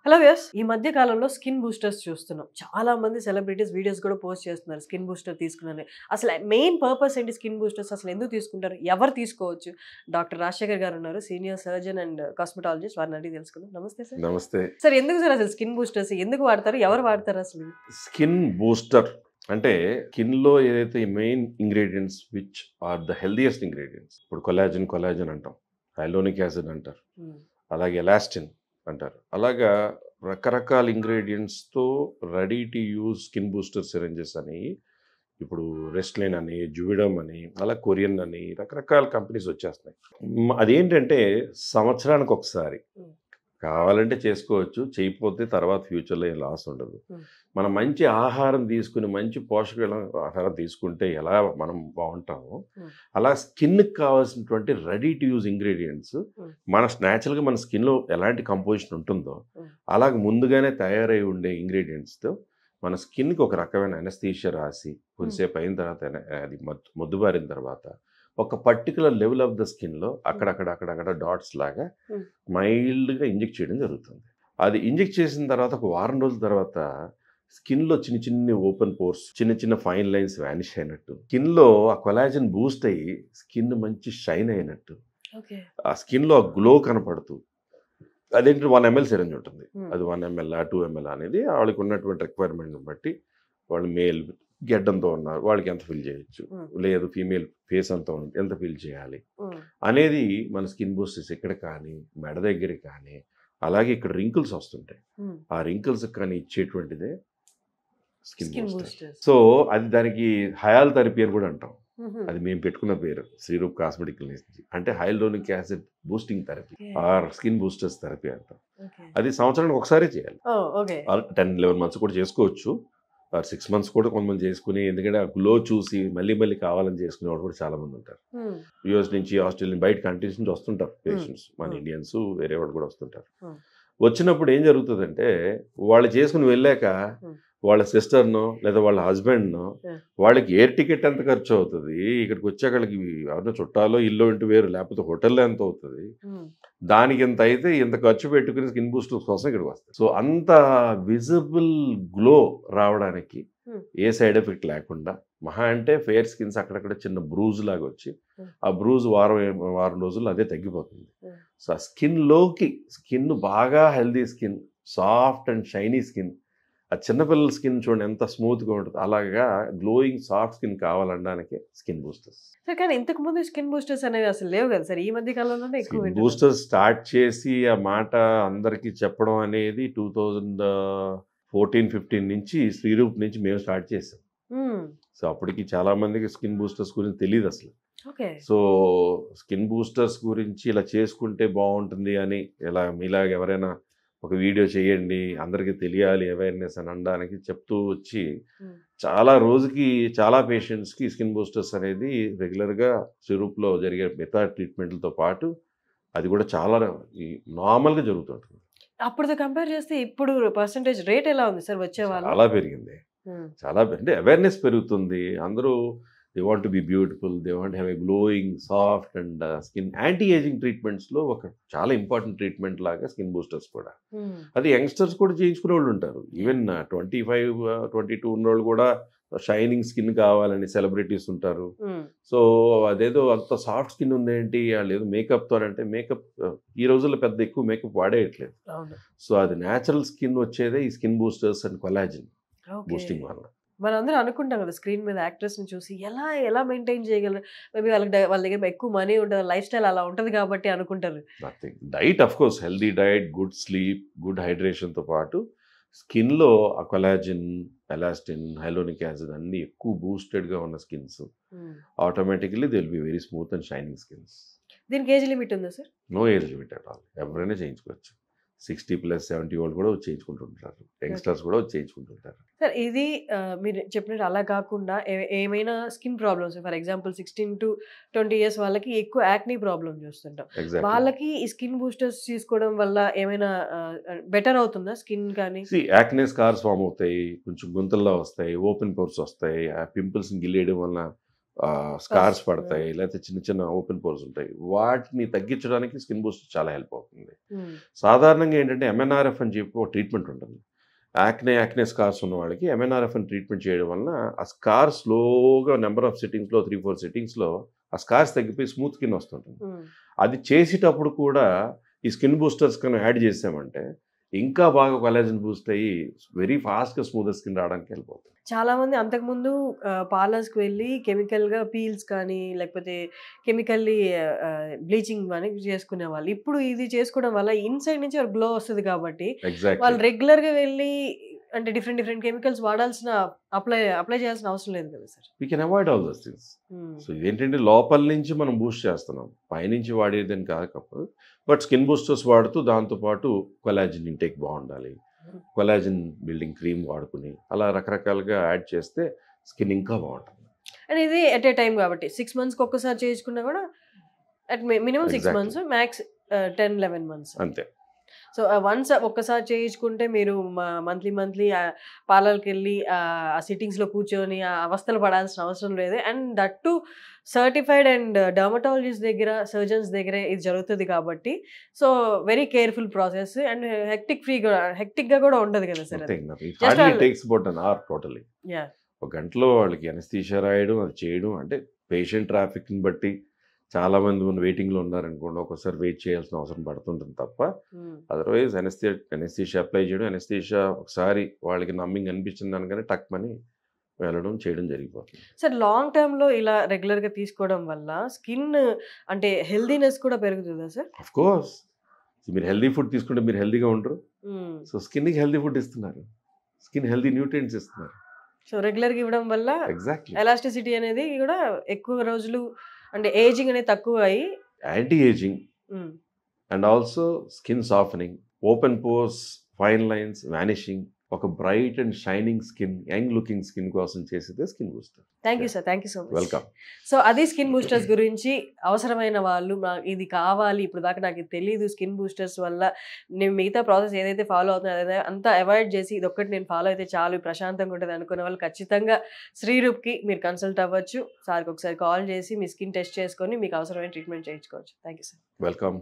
Hello viewers, ఈ మధ్య కాలంలో స్కిన్ బూస్టర్స్ చూస్తున్నాం. చాలా మంది సెలబ్రిటీస్ వీడియోస్ కూడా పోస్ట్ చేస్తున్నారు. స్కిన్ బూస్టర్ తీసుకున్నాను. అసలు మెయిన్ పర్పస్ ఏంటి స్కిన్ బూస్టర్స్? అసలు ఎందుకు తీసుకుంటారు? ఎవరు తీసుకోవచ్చు? డాక్టర్ రాజశేఖర్ గారు ఉన్నారు. Senior surgeon and cosmetologist. వారిని అడిగి తెలుసుకుందాం. నమస్తే సార్. నమస్తే. సార్ ఎందుకు సార్ అసలు స్కిన్ బూస్టర్స్ ఎందుకు వాడతారు? ఎవరు వాడతారు అసలు? స్కిన్ బూస్టర్ అంటే స్కిన్‌లో ఏదైతే main ingredients which are the healthiest ingredients. ఇప్పుడు కొలాజన్ అంటాం. హైలోనిక్ యాసిడ్ అంటారు. అలాగే ఎలాస్టిన్ అంటారు. అలాగా రకరకాల ఇంగ్రీడియెంట్స్‌తో ready to use skin booster syringes అని ఇప్పుడు రెస్ట్లైన్ అని, జువిడమ్ అని, అలా కొరియన్ అని రకరకాల కంపెనీస్ వచ్చేస్తున్నాయి. అదేంటంటే సంవత్సరానికి ఒకసారి కావాలంటే చేసుకోవచ్చు, చేయకపోతే తర్వాత ఫ్యూచర్లో ఏం లాస్ ఉండదు. మనం మంచి ఆహారం తీసుకుని మంచి పోషక ఆహారం తీసుకుంటే ఎలా మనం బాగుంటామో అలా స్కిన్కి కావాల్సినటువంటి రెడీ టు యూజ్ ఇంగ్రీడియంట్స్ న్యాచురల్గా మన స్కిన్లో ఎలాంటి కంపోజిషన్ ఉంటుందో అలాగ ముందుగానే తయారై ఉండే ఇంగ్రీడియంట్స్తో మన స్కిన్కి ఒక రకమైన అనస్థీషియా రాసి కొద్దిసేపు అయిన తర్వాత అది మొద్దుబారిన తర్వాత ఒక పర్టికులర్ లెవెల్ ఆఫ్ ద స్కిన్లో అక్కడక్కడ డాట్స్ లాగా మైల్డ్గా ఇంజెక్ట్ చేయడం జరుగుతుంది. అది ఇంజెక్ట్ చేసిన తర్వాత ఒక వారం రోజుల తర్వాత స్కిన్లో చిన్న ఓపెన్ పోర్స్, చిన్న ఫైన్ లైన్స్ వ్యానిష్ అయినట్టు, స్కిన్లో ఆ కొలాజన్ బూస్ట్ అయ్యి స్కిన్ మంచి షైన్ అయినట్టు, ఆ స్కిన్లో ఆ గ్లో కనపడుతూ, అదేంటి 1 ml సిరంజ్ ఉంటుంది. అది 1 ml 2 ml అనేది వాళ్ళకి ఉన్నటువంటి రిక్వైర్మెంట్ని బట్టి, వాళ్ళు మేల్ గెడ్డంతో ఉన్నారు వాళ్ళకి ఎంత ఫిల్ చేయొచ్చు, లేదు ఫీమేల్ ఫేస్ అంతా ఎంత ఫిల్ చేయాలి అనేది మన స్కిన్ బూస్టర్స్ ఇక్కడ కానీ మెడ దగ్గర కానీ అలాగే ఇక్కడ రింకిల్స్ వస్తుంటాయి, ఆ రింకిల్స్ కానీ ఇచ్చేటువంటిదే స్కిన్ బూస్టర్. సో అది దానికి హయాల్ థెరపీ అని కూడా అంటాం. అది మేము పెట్టుకున్న పేరు శ్రీరూప్ కాస్మెటికల్ నుంచి. అంటే హైలోనిక్ acid boosting therapy are skin boosters therapy అంటాం. అది సంవత్సరానికి ఒకసారి చేయాలి. 10-11 months కూడా చేసుకోవచ్చు, 6 months కూడా కొంతమంది చేసుకుని, ఎందుకంటే ఆ గ్లో చూసి మళ్ళీ కావాలని చేసుకునే వాళ్ళు కూడా చాలా మంది ఉంటారు. యూఎస్ నుంచి, ఆస్ట్రేలియా, బయట కంట్రీస్ నుంచి వస్తుంటారు పేషెంట్స్, మన ఇండియన్స్ వేరే వాళ్ళు కూడా వస్తుంటారు. వచ్చినప్పుడు ఏం జరుగుతుందంటే వాళ్ళు చేసుకుని వెళ్ళాక వాళ్ళ సిస్టర్నో లేదా వాళ్ళ హస్బెండ్నో వాళ్ళకి ఎయిర్ టికెట్ ఎంత ఖర్చు అవుతుంది, ఇక్కడికి వచ్చేవాళ్ళకి ఎవరినో చుట్టాలో ఇల్లు ఇంటి వేరు, లేకపోతే హోటల్లో ఎంత అవుతుంది, దానికి ఎంత అయితే ఇంత ఖర్చు పెట్టుకుని స్కిన్ బూస్టర్స్ కోసం ఇక్కడికి వస్తుంది. సో అంత విజిబుల్ గ్లో రావడానికి ఏ సైడ్ ఎఫెక్ట్ లేకుండా, మహా అంటే ఫెయిర్ స్కిన్స్ అక్కడక్కడ చిన్న బ్రూజ్ లాగా వచ్చి ఆ బ్రూజ్ వారం రోజుల్లో అదే తగ్గిపోతుంది. సో ఆ స్కిన్ బాగా healthy skin, soft and shiny skin, ఆ చిన్నపిల్లల స్కిన్ చూడండి ఎంత స్మూత్గా ఉంటుంది, అలాగా గ్లోయింగ్ సాఫ్ట్ స్కిన్ కావాలనడానికి స్కిన్ బూస్టర్స్. కానీ ఇంతకు ముందు స్కిన్ బూస్టర్స్ అనేవి అసలు లేవు కదా సార్, ఈ మధ్య కాలంలోనే ఎక్కువ బూస్టర్స్ స్టార్ట్ చేసి ఆ మాట అందరికీ చెప్పడం అనేది 2014-15 నుంచి శ్రీరూప్ నుంచి మేము స్టార్ట్ చేసాం. సో అప్పటికి చాలా మందికి స్కిన్ బూస్టర్స్ గురించి తెలియదు అసలు. సో స్కిన్ బూస్టర్స్ గురించి ఇలా చేసుకుంటే బాగుంటుంది అని, ఇలా మీలాగ ఎవరైనా ఒక వీడియో చేయండి అందరికీ తెలియాలి అవేర్నెస్ అని అనడానికి చెప్తూ వచ్చి చాలా రోజుకి చాలా పేషెంట్స్కి స్కిన్ బూస్టర్స్ అనేది రెగ్యులర్గా శ్రీరూప్లో జరిగే మిగతా ట్రీట్మెంట్లతో పాటు అది కూడా చాలా నార్మల్గా జరుగుతుంటుంది. అప్పుడుతో కంపేర్ చేస్తే ఇప్పుడు పర్సంటేజ్ రేట్ ఎలా ఉంది సార్ వచ్చే వాళ్ళు? చాలా పెరిగింది, చాలా అంటే అవేర్నెస్ పెరుగుతుంది. అందరూ they want to be beautiful, they want have a glowing soft and skin. Anti ageing ట్రీట్మెంట్స్లో ఒక చాలా ఇంపార్టెంట్ ట్రీట్మెంట్ లాగా స్కిన్ బూస్టర్స్ కూడా. అది యంగ్స్టర్స్ కూడా చేయించుకునే వాళ్ళు ఉంటారు. ఈవెన్ 25-22 ఉన్నవాళ్ళు కూడా షైనింగ్ స్కిన్ కావాలని సెలబ్రిటీస్ ఉంటారు. సో అదేదో అంత సాఫ్ట్ స్కిన్ ఉందేంటి, వాళ్ళు ఏదో మేకప్తో అంటే మేకప్ ఈ రోజుల్లో పెద్ద ఎక్కువ మేకప్ వాడేయట్లేదు. సో అది న్యాచురల్ స్కిన్ వచ్చేదే ఈ skin boosters and collagen boosting వల్ల. మనం అందరూ అనుకుంటాం కదా స్క్రీన్ మీద యాక్టర్స్ని చూసి ఎలా మెయింటైన్ చేయగలరు, మేబీ వాళ్ళ దగ్గర ఎక్కువ మనీ ఉంటుంది, లైఫ్ స్టైల్ అలా ఉంటుంది కాబట్టి అనుకుంటారు. Nothing. Diet of course, healthy diet, good sleep, good హైడ్రేషన్తో పాటు స్కిన్లో ఆ కొలాజిన్, ఎలాస్టిన్, హైలోనిక్ యాసిడ్ అన్నీ ఎక్కువ బూస్టెడ్గా ఉన్న skins automatically they will be very smooth and shining skins. దీనికి ఏజ్ లిమిట్ ఉందా sir? No age limit at all, ఎవరైనా చేయించుకోవచ్చు. 60+70 వాళ్ళు కూడా వచ్చి చేయించుకుంటుంటారు, యంగ్స్టర్స్ కూడా వచ్చి చేయించుకుంటుంటారు. సార్ ఇది మీరు చెప్పినట్టు అలా కాకుండా ఏమైనా skin problems, for example 16 to 20 years వాళ్ళకి ఎక్కువ యాక్నీ ప్రాబ్లమ్ చూస్తుంటాం, వాళ్ళకి ఈ స్కిన్ బూస్టర్స్ తీసుకోవడం వల్ల ఏమైనా బెటర్ అవుతుందా స్కిన్? కానీ యాక్నే స్కార్స్ ఫామ్ అవుతాయి, కొంచెం గుంతల్లో వస్తాయి, ఓపెన్ పోర్స్ వస్తాయి, ఆ పింపుల్స్ని గిల్లేయడం వల్ల స్కార్స్ పడతాయి, లేకపోతే చిన్న చిన్న ఓపెన్ పోర్స్ ఉంటాయి. వాటిని తగ్గించడానికి స్కిన్ బూస్టర్ చాలా హెల్ప్ అవుతుంది. సాధారణంగా ఏంటంటే ఎంఎన్ఆర్ఎఫ్ అని చెప్పి ఒక ట్రీట్మెంట్ ఉంటుంది. యాక్నే స్కార్స్ ఉన్న వాళ్ళకి ఎంఎన్ఆర్ఎఫ్ అని ట్రీట్మెంట్ చేయడం వలన ఆ స్కార్ స్లోగా నెంబర్ ఆఫ్ సిట్టింగ్స్లో 3-4 సిట్టింగ్స్లో ఆ స్కార్స్ తగ్గిపోయి స్మూత్ స్కిన్ వస్తుంటుంది. అది చేసేటప్పుడు కూడా ఈ స్కిన్ బూస్టర్స్ కన్నా యాడ్ చేసామంటే ఇంకా బాగా కొలాజన్ బూస్ట్ అయ్యి వెరీ ఫాస్ట్గా స్మూత్ స్కిన్ రావడానికి వెళ్ళిపోతుంది. చాలా మంది అంతకుముందు పార్లర్స్కి వెళ్ళి కెమికల్గా పీల్స్ కానీ లేకపోతే కెమికల్లీ బ్లీచింగ్ అని చేసుకునే వాళ్ళు. ఇప్పుడు ఇది చేసుకోవడం వల్ల ఇన్సైడ్ నుంచి గ్లో వస్తుంది కాబట్టి వాళ్ళు రెగ్యులర్గా వెళ్ళి అంటే డిఫరెంట్ కెమికల్స్ వాడాల్సిన అప్లై చేయాల్సిన అవసరం లేదు కదా sir. We can avoid all those things. So ఇదేంటంటే లోపల నుంచి మనం బూస్ట్ చేస్తున్నాం, పైనుంచి వాడేదని కాకపోతే. బట్ స్కిన్ బూస్టర్స్ వాడుతూ దాంతోపాటు కొలాజిన్ ఇంటేక్ బాగుండాలి, కొలాజిన్ బిల్డింగ్ క్రీమ్ వాడుకుని అలా రకరకాలుగా యాడ్ చేస్తే స్కిన్ ఇంకా బాగుంటుంది. అండ్ ఇది ఎట్ ఏ టైం కాబట్టి 6 monthsకి ఒక్కసారి చేయించుకున్నా కూడా at minimum 6 months, max 10-11 months అంతే. సో వన్స్ ఒక్కసారి చేయించుకుంటే మీరు మంత్లీ పార్లర్కి వెళ్ళి ఆ సిట్టింగ్స్లో కూర్చొని ఆ అవస్థలు పడాల్సిన అవసరం లేదు. And that to certified and dermatologist దగ్గర, సర్జన్స్ దగ్గర ఇది జరుగుతుంది కాబట్టి so very careful process and హెక్టిక్గా కూడా ఉండదు కదా సార్. ఒక గంటలో వాళ్ళకి అనస్థీషియా రాయడం, అది చేయడం, అంటే పేషెంట్ ట్రాఫిక్ని బట్టి చాలా మంది మన వెయిటింగ్లో ఉన్నారనుకోండి, ఒకసారి వెయిట్ చేయాల్సిన అవసరం పడుతుంటుంది తప్ప అదర్వైజ్ అనస్థీషియా అప్లై చేయడం, అనస్థీషియా ఒకసారి వాళ్ళకి నమ్మింగ్ అనిపించింది దానికనే టక్మని వెళ్ళడం చేయడం జరిగిపోతుంది. సార్ లాంగ్ టర్మ్లో ఇలా రెగ్యులర్గా తీసుకోవడం వల్ల స్కిన్ అంటే హెల్దీనెస్ కూడా పెరుగుతుందా సార్? Of course. మీరు హెల్దీ ఫుడ్ తీసుకుంటే మీరు హెల్దీగా ఉండరు. సో స్కిన్కి హెల్దీ ఫుడ్ ఇస్తున్నారు, స్కిన్ హెల్దీ న్యూట్రియంట్స్ ఇస్తున్నారు. సో రెగ్యులర్గా ఇవ్వడం వల్ల ఎగ్జాక్ట్లీ ఎలాస్టిసిటీ అనేది కూడా ఎక్కువ రోజులు అంటే ఏజింగ్ అనేది తక్కువ అయ్యి anti ageing and also skin softening, open pores, fine lines vanishing, ఒక bright and shining skin, young looking skin కోసం చేసేదే skin booster. Thank you sir, thank you so much. Welcome. So అది స్కిన్ బూస్టర్స్ గురించి. అవసరమైన వాళ్ళు ఇది కావాలి, ఇప్పుడు దాకా నాకు తెలియదు స్కిన్ బూస్టర్స్ వల్ల నేను మిగతా ప్రాసెస్ ఏదైతే ఫాలో అవుతుందో అదే అంతా అవాయిడ్ చేసి ఇది ఒక్కటి నేను ఫాలో అయితే చాలు ప్రశాంతంగా ఉంటుంది అనుకునే వాళ్ళు ఖచ్చితంగా శ్రీరూప్కి మీరు కన్సల్ట్ అవ్వచ్చు. సార్కి ఒకసారి కాల్ చేసి మీ స్కిన్ టెస్ట్ చేసుకొని మీకు అవసరమైన ట్రీట్మెంట్ చేయించుకోవచ్చు. Thank you sir. వెల్కమ్.